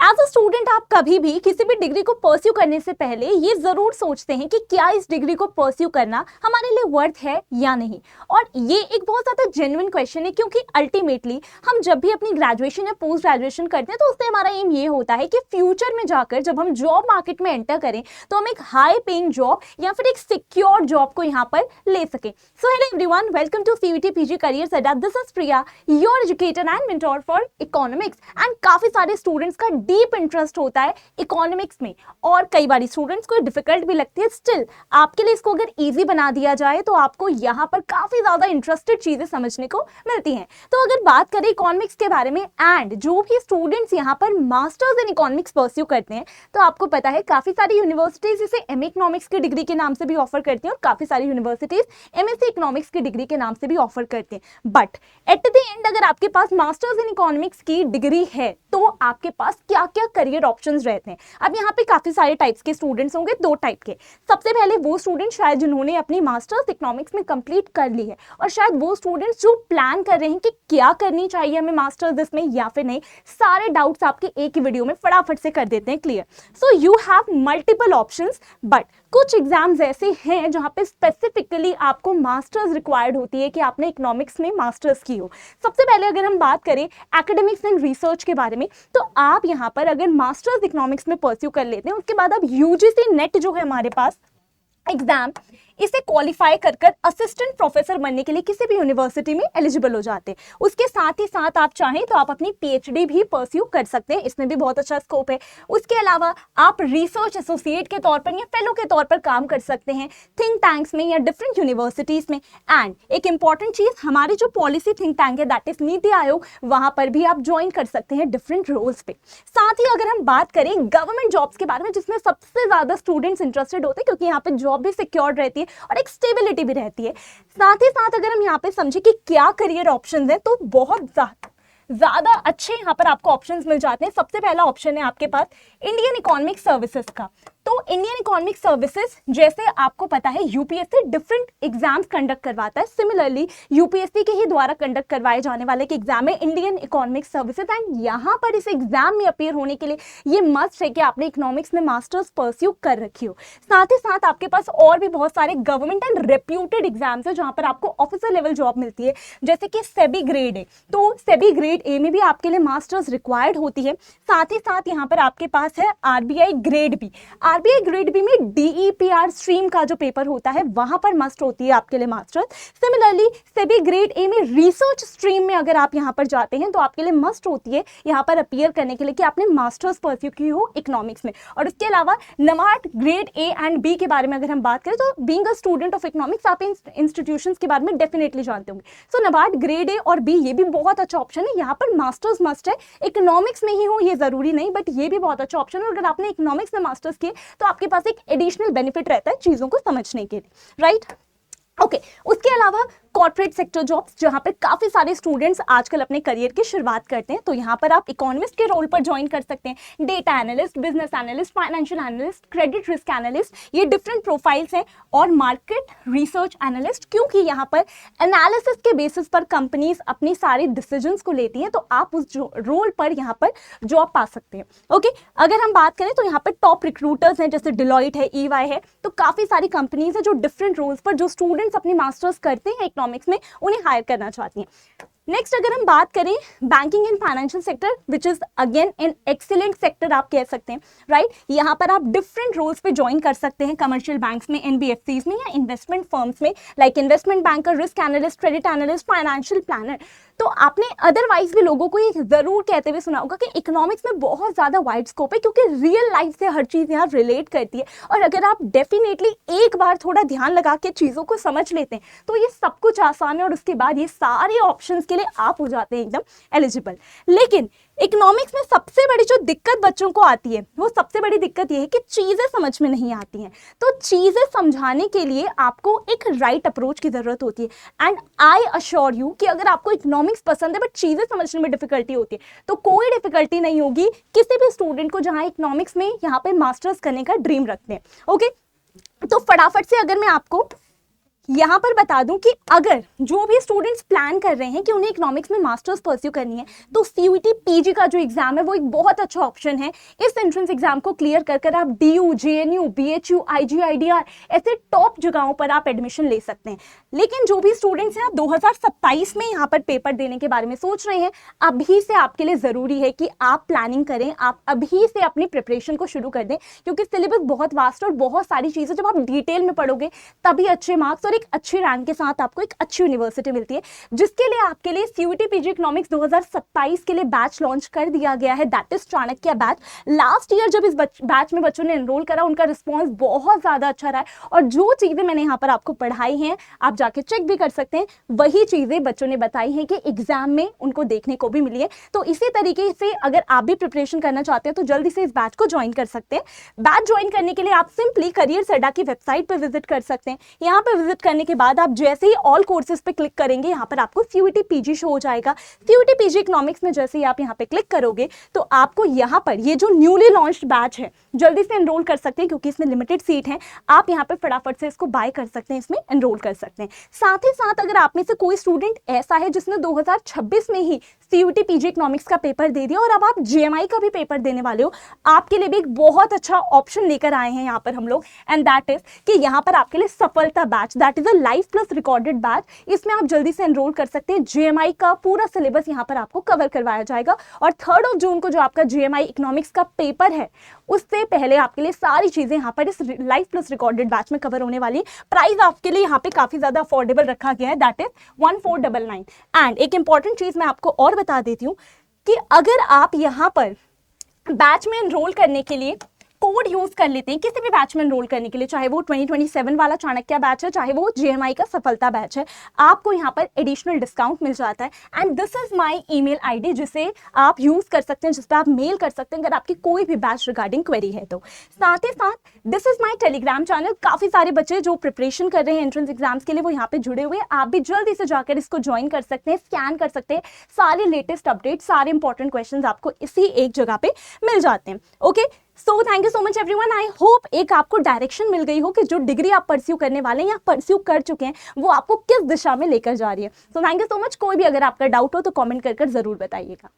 As a student आप कभी भी किसी भी डिग्री को परस्यू करने से पहले ये जरूर सोचते हैं कि क्या इस डिग्री को परस्यू करना हमारे लिए वर्थ है या नहीं। और ये एक बहुत ज्यादा जेन्युइन क्वेश्चन है, क्योंकि अल्टीमेटली हम जब भी अपनी ग्रेजुएशन या पोस्ट ग्रेजुएशन करते हैं तो उससे हमारा एम ये होता है कि फ्यूचर में जाकर जब हम जॉब मार्केट में एंटर करें तो हम एक हाई पेइंग जॉब या फिर एक सिक्योर जॉब को यहाँ पर ले सकें। So hello everyone, welcome to CVT PG career Adda. This is Priya, your educator and mentor for economics. And काफी सारे स्टूडेंट्स का डीप इंटरेस्ट होता है इकोनॉमिक्स में, और कई बार स्टूडेंट्स को डिफिकल्ट भी लगती है। स्टिल आपके लिए इसको अगर इजी बना दिया जाए तो आपको यहाँ पर काफी ज्यादा इंटरेस्टेड चीजें समझने को मिलती हैं। तो अगर बात करें इकोनॉमिक्स के बारे में, एंड जो भी स्टूडेंट्स यहाँ पर मास्टर्स इन इकोनॉमिक्स परस्यू करते हैं, तो आपको पता है काफी सारी यूनिवर्सिटीज इसे एमए इकोनॉमिक्स की डिग्री के नाम से भी ऑफर करती हैं और काफी सारी यूनिवर्सिटीज एमएससी इकोनॉमिक्स की डिग्री के नाम से भी ऑफर करते हैं। बट एट द एंड अगर आपके पास मास्टर्स इन इकोनॉमिक्स की डिग्री है तो आपके पास क्या क्या करियर ऑप्शंस रहते हैं। अब यहाँ पे काफी सारे टाइप्स के स्टूडेंट्स होंगे, दो टाइप के। सबसे पहले वो स्टूडेंट शायद जिन्होंने अपनी मास्टर्स इकोनॉमिक्स में कंप्लीट कर ली है, और शायद वो स्टूडेंट्स जो प्लान कर रहे हैं कि क्या करनी चाहिए हमें मास्टर्स इसमें या फिर नहीं। सारे डाउट्स आपके एक ही वीडियो में फटाफट से कर देते हैं clear. So you have multiple options, but कुछ एग्जाम्स ऐसे हैं जहां पे स्पेसिफिकली आपको मास्टर्स रिक्वायर्ड होती है कि आपने इकोनॉमिक्स में मास्टर्स की हो। सबसे पहले अगर हम बात करें एकेडमिक्स एंड रिसर्च के बारे में, तो आप यहां पर अगर मास्टर्स इकोनॉमिक्स में परस्यू कर लेते हैं, उसके बाद आप यूजीसी नेट जो है हमारे पास एग्जाम, इसे क्वालिफाई कर असिस्टेंट प्रोफेसर बनने के लिए किसी भी यूनिवर्सिटी में एलिजिबल हो जाते हैं। उसके साथ ही साथ आप चाहें तो आप अपनी पीएचडी भी परस्यू कर सकते हैं, इसमें भी बहुत अच्छा स्कोप है। उसके अलावा आप रिसर्च एसोसिएट के तौर पर या फेलो के तौर पर काम कर सकते हैं थिंक टैंक्स में या डिफरेंट यूनिवर्सिटीज में। एंड एक इंपॉर्टेंट चीज, हमारी जो पॉलिसी थिंक टैंक है दैट इज नीति आयोग, वहां पर भी आप ज्वाइन कर सकते हैं डिफरेंट रोल्स पे। साथ ही अगर हम बात करें गवर्नमेंट जॉब्स के बारे में, जिसमें सबसे ज्यादा स्टूडेंट्स इंटरेस्टेड होते हैं, क्योंकि यहाँ पे जॉब भी सिक्योर रहती है और एक स्टेबिलिटी भी रहती है। साथ ही साथ अगर हम यहाँ पे समझे कि क्या करियर ऑप्शंस हैं, तो बहुत ज्यादा अच्छे यहाँ पर आपको ऑप्शंस मिल जाते हैं। सबसे पहला ऑप्शन है आपके पास इंडियन इकोनॉमिक सर्विसेज का। तो इंडियन इकोनॉमिक सर्विसेज, जैसे आपको पता है यूपीएससी डिफरेंट एग्जाम्स कंडक्ट करवाता है, सिमिलरली यूपीएससी के ही द्वारा कंडक्ट करवाए जाने वाले एक एग्जाम है इंडियन इकोनॉमिक सर्विसेज। एंड यहाँ पर इस एग्जाम में अपीयर होने के लिए ये मस्ट है कि आपने इकोनॉमिक्स में मास्टर्स परस्यू कर रखी हो। साथ ही साथ आपके पास और भी बहुत सारे गवर्नमेंट एंड रेप्यूटेड एग्जाम्स है जहाँ पर आपको ऑफिसर लेवल जॉब मिलती है, जैसे कि सेबी ग्रेड ए। तो सेबी ग्रेड ए में भी आपके लिए मास्टर्स रिक्वायर्ड होती है। साथ ही साथ यहाँ पर आपके पास है RBI grade B. RBI grade B में डीईपीआर स्ट्रीम का जो पेपर होता है वहां पर मस्ट होती है आपके लिए masters. Similarly SEBI grade A में रिसर्च स्ट्रीम में अगर आप यहां पर जाते हैं तो आपके लिए मस्ट होती है यहां पर अपीयर करने के लिए कि आपने मास्टर्स परस्यू की हो इकोनॉमिक्स में। और उसके अलावा NABARD grade A and B के बारे में अगर हम बात करें, तो being a student of economics आप इन इंस्टीट्यूशंस के बारे में डेफिनेटली जानते होंगे। सो नबार्ड ग्रेड ए और बी, ये भी बहुत अच्छा ऑप्शन है। यहाँ पर मास्टर्स मस्ट है, इकोनॉमिक्स में ही हो ये जरूरी नहीं, बट ये भी बहुत अच्छा ऑप्शन है। अगर आपने इकोनॉमिक्स में मास्टर्स किए तो आपके पास एक एडिशनल बेनिफिट रहता है चीजों को समझने के लिए, राइट? ओके, उसके अलावा कॉर्पोरेट सेक्टर जॉब्स, जहां पर काफी सारे स्टूडेंट्स आजकल अपने करियर की शुरुआत करते हैं, तो यहाँ पर आप इकोनॉमिस्ट के रोल पर ज्वाइन कर सकते हैं। Data analyst, business analyst, financial analyst, credit risk analyst, ये डिफरेंट प्रोफाइल्स हैं। और मार्केट रिसर्च एनालिस्ट, क्योंकि यहाँ पर एनालिसिस के बेसिस पर कंपनीज अपनी सारे डिसीजंस को लेती हैं, तो आप उस रोल पर यहाँ पर जॉब पा सकते हैं। ओके, अगर हम बात करें तो यहाँ पर टॉप रिक्रूटर्स हैं, जैसे डिलॉइट है, ईवाई है, तो काफी सारी कंपनीज है जो डिफरेंट रोल्स पर जो स्टूडेंट्स अपनी मास्टर्स करते हैं इकोनॉमिक्स में उन्हें हायर करना चाहती हैं। नेक्स्ट अगर हम बात करें banking and financial sector, which is again an excellent sector आप कह सकते हैं, राइट? यहाँ पर आप डिफरेंट रोल्स पे ज्वाइन कर सकते हैं कमर्शियल बैंक्स में, एनबीएफसीज में या इन्वेस्टमेंट फर्म्स में, like investment banker, risk analyst, credit analyst, financial planner. तो आपने अदरवाइज भी लोगों को ये जरूर कहते हुए सुना होगा कि इकोनॉमिक्स में बहुत ज्यादा वाइड स्कोप है, क्योंकि रियल लाइफ से हर चीज यहाँ रिलेट करती है। और अगर आप डेफिनेटली एक बार थोड़ा ध्यान लगा के चीजों को समझ लेते हैं तो ये सब कुछ आसान है, और उसके बाद ये सारे ऑप्शंस के लिए आप हो जाते हैं एकदम एलिजिबल। लेकिन इकोनॉमिक्स में सबसे बड़ी जो दिक्कत बच्चों को आती है, वो सबसे बड़ी दिक्कत ये है कि चीजें समझ में नहीं आती हैं। तो चीजें समझाने के लिए आपको एक राइट अप्रोच की जरूरत होती है। एंड आई अश्योर यू कि अगर आपको इकोनॉमिक्स पसंद है बट चीजें समझने में डिफिकल्टी होती है, तो कोई डिफिकल्टी नहीं होगी किसी भी स्टूडेंट को जहां इकोनॉमिक्स में यहाँ पे मास्टर्स करने का ड्रीम रखते हैं। ओके, तो फटाफट से अगर मैं आपको यहाँ पर बता दूं कि अगर जो भी स्टूडेंट्स प्लान कर रहे हैं कि उन्हें इकोनॉमिक्स में मास्टर्स परस्यू करनी है, तो सीयूईटी पीजी का जो एग्जाम है वो एक बहुत अच्छा ऑप्शन है। इस एंट्रेंस एग्जाम को क्लियर कर कर आप डीयू, जेएनयू, बीएचयू, आईजीआईडीआर ऐसे टॉप जगहों पर आप एडमिशन ले सकते हैं। लेकिन जो भी स्टूडेंट्स हैं 2027 में यहाँ पर पेपर देने के बारे में सोच रहे हैं, अभी से आपके लिए जरूरी है कि आप प्लानिंग करें, आप अभी से अपनी प्रिपरेशन को शुरू कर दें, क्योंकि सिलेबस बहुत वास्ट और बहुत सारी चीजें जब आप डिटेल में पढ़ोगे तभी अच्छे मार्क्स और एक अच्छी रैंक के साथ आपको एक अच्छी यूनिवर्सिटी मिलती है, जिसके लिए आपके लिए सीयूईटी पीजी इकोनॉमिक्स 2027 के लिए बैच लॉन्च कर दिया गया है, that is Chanakya batch. Last year जब इस बैच में बच्चों ने एनरोल करा, उनका रिस्पॉन्स बहुत ज्यादा अच्छा रहा है और जो चीजें मैंने यहाँ पर आपको पढ़ाई हैं आप जाके चेक भी कर सकते हैं, वही चीजें बच्चों ने बताई हैं कि एग्जाम में उनको देखने को भी मिली है। तो इसी तरीके से अगर आप भी प्रिपरेशन करना चाहते हैं तो जल्दी से इस बैच को ज्वाइन कर सकते हैं। बैच ज्वाइन करने के लिए आप सिंपली करियर अड्डा की वेबसाइट पर विजिट कर सकते हैं। यहाँ पर विजिट करने के बाद आप जैसे ही ऑल कोर्सेज पे क्लिक करेंगे, यहाँ पर आपको सीयूईटी पीजी शो हो जाएगा। सीयूईटी पीजी इकोनॉमिक्स में जैसे ही आप यहाँ पे क्लिक करोगे तो आपको यहाँ पर ये जो न्यूली लॉन्च्ड बैच है जल्दी से एनरोल कर सकते हैं, क्योंकि इसमें लिमिटेड सीट है। आप यहाँ पे फटाफट से इसको बाय कर सकते हैं, इसमें एनरोल कर सकते हैं। साथ ही साथ अगर आप में से कोई स्टूडेंट ऐसा है जिसने 2026 में ही सीयूईटी पीजी इकोनॉमिक्स का पेपर दे दिया और अब आप जीएमआई का भी पेपर देने वाले हो, आपके लिए भी एक बहुत अच्छा ऑप्शन लेकर आए हैं यहाँ पर हम लोग, एंड दैट इज कि यहाँ पर आपके लिए सफलता batch, that is a live plus recorded batch. इसमें आप जल्दी से एनरोल कर सकते हैं। जीएमआई का पूरा सिलेबस यहाँ पर आपको कवर करवाया जाएगा और 3 जून को जो आपका जीएमआई इकोनॉमिक्स का पेपर है उससे पहले आपके लिए सारी चीजें यहाँ पर इस लाइव प्लस रिकॉर्डेड बैच में कवर होने वाली है। प्राइस आपके लिए यहाँ पे काफी ज्यादा अफोर्डेबल रखा गया है, दैट इज 1499। एंड एक इंपॉर्टेंट चीज मैं आपको और बता देती हूँ कि अगर आप यहाँ पर बैच में एनरोल करने के लिए कोड यूज कर लेते हैं किसी भी बैच में एनरोल करने के लिए, चाहे वो 2027 वाला चाणक्य बैच है, चाहे वो जीएमआई का सफलता बैच है, आपको यहाँ पर एडिशनल डिस्काउंट मिल जाता है। And this is my email ID जिसे आप यूज कर सकते हैं, जिस पर आप मेल कर सकते हैं अगर आपकी कोई भी बैच रिगार्डिंग क्वेरी है तो। साथ ही साथ this is my Telegram channel. काफी सारे बच्चे जो प्रिपरेशन कर रहे हैं एंट्रेंस एग्जाम्स के लिए वो यहाँ पे जुड़े हुए हैं, आप भी जल्दी से जाकर इसको ज्वाइन कर सकते हैं, स्कैन कर सकते हैं। सारे लेटेस्ट अपडेट, सारे इंपॉर्टेंट क्वेश्चन आपको इसी एक जगह पे मिल जाते हैं। Okay, so thank you so much everyone. I hope एक आपको डायरेक्शन मिल गई हो कि जो डिग्री आप परस्यू करने वाले हैं या परस्यू कर चुके हैं वो आपको किस दिशा में लेकर जा रही है। So thank you so much. कोई भी अगर आपका डाउट हो तो कमेंट कर जरूर बताइएगा।